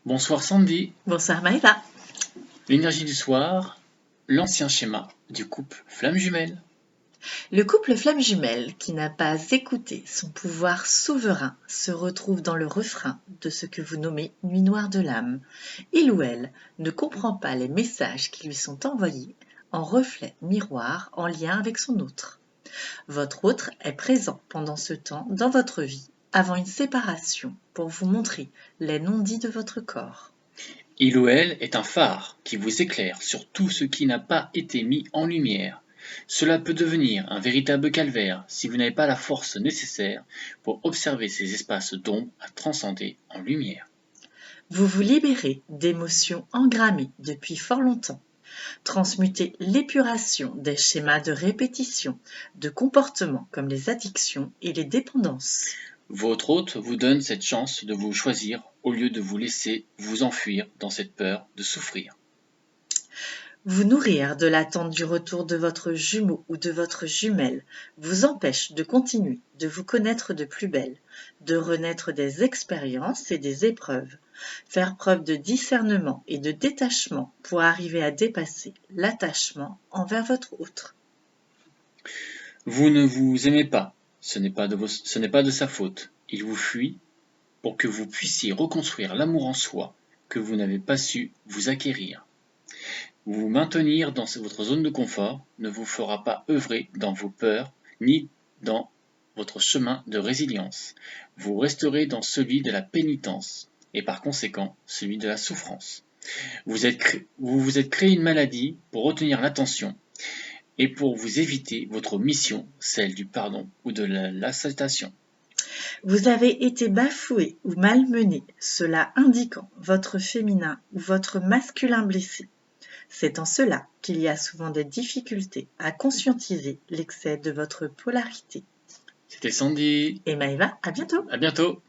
Bonsoir Sandy. Bonsoir Maëva. L'énergie du soir, l'ancien schéma du couple flamme jumelle. Le couple flamme jumelle qui n'a pas écouté son pouvoir souverain se retrouve dans le refrain de ce que vous nommez nuit noire de l'âme. Il ou elle ne comprend pas les messages qui lui sont envoyés en reflet miroir en lien avec son autre. Votre autre est présent pendant ce temps dans votre vie avant une séparation pour vous montrer les non-dits de votre corps. Il ou elle est un phare qui vous éclaire sur tout ce qui n'a pas été mis en lumière. Cela peut devenir un véritable calvaire si vous n'avez pas la force nécessaire pour observer ces espaces d'ombre à transcender en lumière. Vous vous libérez d'émotions engrammées depuis fort longtemps. Transmutez l'épuration des schémas de répétition, de comportements comme les addictions et les dépendances. Votre hôte vous donne cette chance de vous choisir au lieu de vous laisser vous enfuir dans cette peur de souffrir. Vous nourrir de l'attente du retour de votre jumeau ou de votre jumelle vous empêche de continuer, de vous connaître de plus belle, de renaître des expériences et des épreuves, faire preuve de discernement et de détachement pour arriver à dépasser l'attachement envers votre autre. Vous ne vous aimez pas, ce n'est pas de sa faute. Il vous fuit pour que vous puissiez reconstruire l'amour en soi que vous n'avez pas su vous acquérir. Vous maintenir dans votre zone de confort ne vous fera pas œuvrer dans vos peurs ni dans votre chemin de résilience. Vous resterez dans celui de la pénitence et par conséquent celui de la souffrance. Vous vous êtes créé une maladie pour retenir l'attention et pour vous éviter votre mission, celle du pardon ou de l'acceptation. Vous avez été bafoué ou malmené, cela indiquant votre féminin ou votre masculin blessé. C'est en cela qu'il y a souvent des difficultés à conscientiser l'excès de votre polarité. C'était Sandy. Et Maëva, à bientôt! À bientôt.